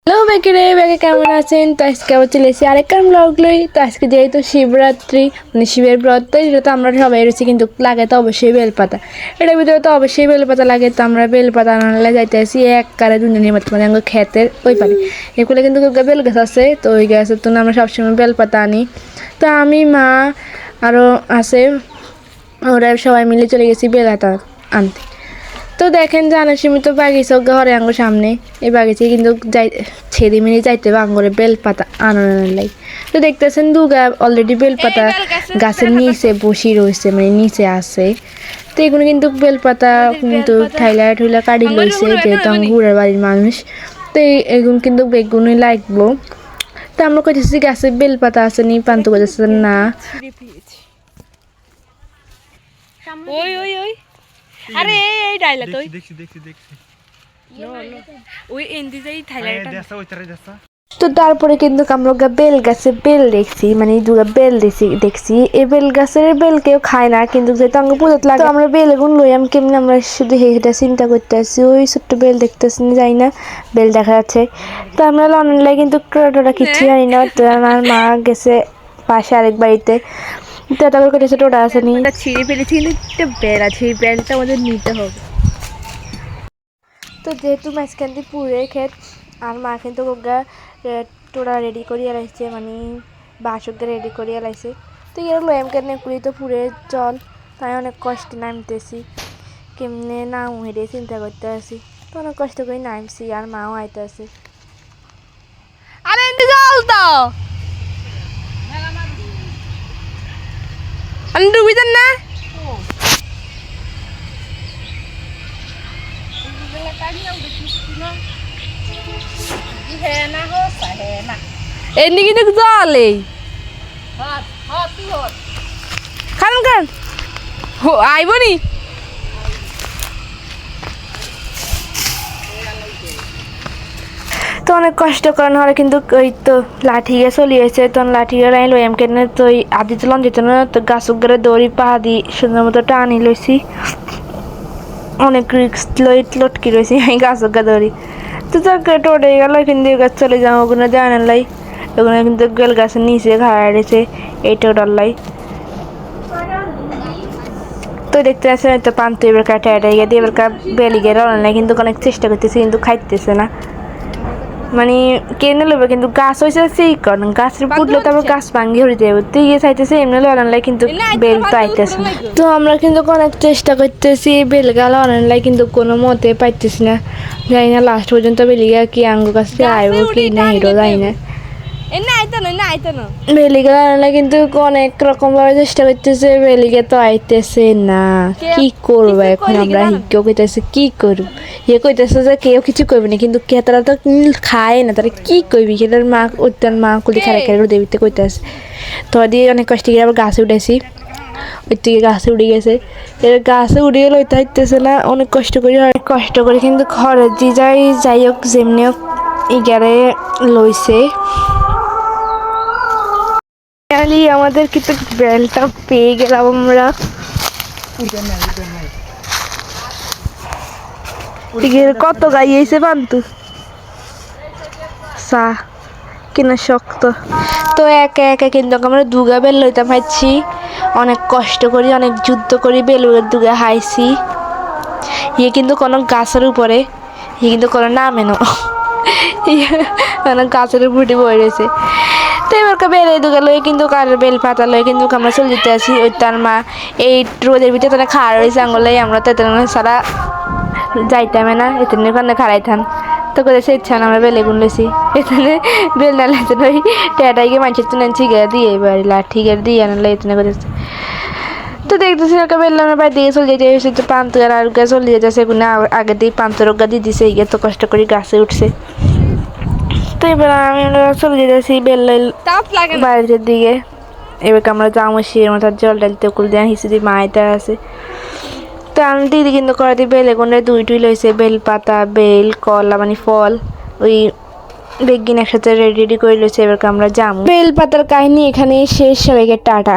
Hello বেকেরে বেকে কেমন আছেন? তো আজকে আবার চলে এসেছি আরেকটা ব্লগ লই। তো আজকে যেহেতু শিবরাত্রি মানে শিবের ব্রত, তো এটা তো আমরা সবাই রয়েছি, কিন্তু লাগে তো অবশ্যই বেলপাতা। এটার ভিতরে তো অবশ্যই বেলপাতা লাগে। তো আমরা বেলপাতা আনালে যাইতে আসি এক কারে দুজনের মতো, মানে আমার ক্ষেতের ওই পারে এগুলো কিন্তু বেল গাছ আছে। তো ওই গাছের তো আমরা সবসময় বেলপাতা আনি। তো আমি মা আরও আছে, ওরা সবাই মিলে চলে গেছি বেলপাতা আনতে। তো দেখেন জানার সময় তো বাগিচা ঘরে আঙ্গুর সামনে, এই বাগিচায় কিন্তু যাই ছেড়ে মিনি যাইতে হবে আঙ্গুরে বেলপাতা আনানোর লাই। তো দেখতেছেন দুগা অলরেডি বেলপাতা গাছের নিচে বসি রয়েছে, মানে নিচে আছে। তো এগুলো কিন্তু বেলপাতা কিন্তু ঠাইলা ঠুইলা কাটি লইছে, যেহেতু আঙ্গুরের বাড়ির মানুষ। তো এগুলো কিন্তু বেগুনই লাগবো। তো আমরা কইতেছি গাছে বেলপাতা আছে নি, পান্তু কইতেছে না। ওই ওই ওই আরে এই ডাইলা তো দেখছি ওই এন্দি যাই থাইল্যান্ড দেসা ওইটারে দেসা। তো তারপরে কিন্তু আমরা বেল গাছে বেল দেখছি, মানে দুটা বেল দেখছি। এই বেল গাছের বেল কেউ খায় না, কিন্তু যেহেতু আমরা পুজোতে লাগে আমরা বেল এগুলো লই আমি কেমনি আমরা শুধু এটা চিন্তা করতে আসছি। ওই ছোট্ট বেল দেখতেছি যাই না, বেল দেখা যাচ্ছে। তো আমরা অনলাইনে কিন্তু টোটা কিচ্ছু জানি না। তো আমার মা গেছে পাশে আরেক বাড়িতে, তো তারপর কেটেছে টোটা আছে নি ছিঁড়ে ফেলেছি, কিন্তু একটা বেল আছে, এই বেলটা আমাদের নিতে হবে। তো যেহেতু মাঝখান দিয়ে পুরে ক্ষেত, আর মা কিন্তু টোড়া রেডি করিয়া লাইছে, মানে বাসকে রেডি করিয়া লাইছে। তো এর লয়াম কেনে কুড়ি তো পুরে জল, তাই অনেক কষ্টে নামতেছি, কেমনে নাম হেঁটে চিন্তা করতে আসি। তো অনেক কষ্ট করে নামছি, আর মাও আইতে আছে। আরে এন্দি জল তো আমি ডুবি দেন না। এন্দি কিন্তু জল এই খান খান আইব নি। তো অনেক কষ্ট করানো হয়, কিন্তু ওই তো লাঠি গিয়ে চলিয়েছে। তখন লাঠি গিয়ে আইলো এম কেনে, তো আদি তো লন যেত না। তো গাছ গড়ে দড়ি পা দি সুন্দর মতো টানি লইছি, অনেক রিক্স লটকি রয়েছি আমি গাছ গা দড়ি। তো যাকে টোটে গেল, কিন্তু গাছ চলে যাও ওখানে জানার লাই। ওখানে কিন্তু বেল গাছের নিচে খাড়া রয়েছে এই টোটাল লাই। তো দেখতে আসছে তো পান্ত এবার কাটা গিয়ে দিয়ে এবার বেলি গিয়ে রান্নায় কিন্তু অনেক চেষ্টা করতেছে, কিন্তু খাইতেছে না। মানে কেনে লবে, কিন্তু গাছ হয়েছে সেই কারণ গাছের পুটলে তারপর গাছ ভাঙ্গি হয়ে যাবে। তো ইয়ে চাইতেছে এমনি লড়ানলাই, কিন্তু বেল তো আইতেছে না। তো আমরা কিন্তু অনেক চেষ্টা করতেছি বেল গা লড়ানলাই, কিন্তু কোনো মতে পাইতেছি না। জানি না লাস্ট পর্যন্ত বেলিগা কি আঙ্গু কাছে আইব কি না হিরো যাই না। বেলিগা লড়ানলাই কিন্তু অনেক রকম ভাবে চেষ্টা করতেছে, বেলিগা তো আইতেছে না। কি করবো এখন আমরা? হিকেও কইতেছে কি করব, ইয়ে কইতেছে যে কেউ কিছু করবে না, কিন্তু কে তারা তো খায় না, তারা কি করবি? সেটার মা উত্তান মা কুলি খারে খারে দেবিতে কইতেছে। তো দিয়ে অনেক কষ্ট করে আবার গাছে উঠেছি, ওই থেকে গাছে উঠে গেছে। এবার গাছে উঠে গেলে ওইটা হইতেছে না, অনেক কষ্ট করি কিন্তু ঘরে যে যাই হোক যেমনি হোক ইগারে লইছে। আমাদের কিন্তু বেলটা পেয়ে গেলাম আমরা। কত গাইয়েছে পান্তু চা কিনা শক্ত। তো একে একে কিন্তু আমরা দুগা বেল লইতে পারছি, অনেক কষ্ট করি অনেক যুদ্ধ করি বেলুরের দুগা হাইছি। ইয়ে কিন্তু কোনো গাছের উপরে, ইয়ে কিন্তু কোনো নামে না, গাছের উপরে বয়ে রয়েছে। তো এবার বেলে দুগা লয়ে কিন্তু কার বেল পাতা লয়ে কিন্তু আমরা চলে যেতে আছি। ওই তার মা এই রোদের ভিতরে তারা খাওয়া রয়েছে আঙুলাই, আমরা তো সারা যাইতামে না, এখানে ওখানে খাড়াইতাম। তো করেছে ইচ্ছা না আমরা বেলে গুন লেছি, এখানে বেল না লাগছে ওই টেটাইকে মানুষের তো নেছি গিয়ে দিয়ে বাড়ি লাঠি গিয়ে দিয়ে আনলে এখানে করেছে। তো দেখতেছি একটা বেল আমরা বাড়ি দিয়ে চলে যেতে এসে তো পান্ত আর গা চলে যেতেছে, এগুলো আগে দিয়ে পান্তর গা দিয়ে দিছে, এই তো কষ্ট করে গাছে উঠছে। তো এবার আমি চলে যেতেছি বেল বাড়ির দিকে। এবার আমরা যাবো শির মাথার জল ডালতে কুল দিয়ে হিসেবে মাইটা আছে। তো আমি দিদি কিন্তু করে দিই বেল এগুলো দুই লইছে, বেল পাতা বেল কলা মানে ফল ওই বেগিন একসাথে রেডি করে লইছে। এবার আমরা যাবো। বেল পাতার কাহিনী এখানে শেষ, সবাইকে টাটা।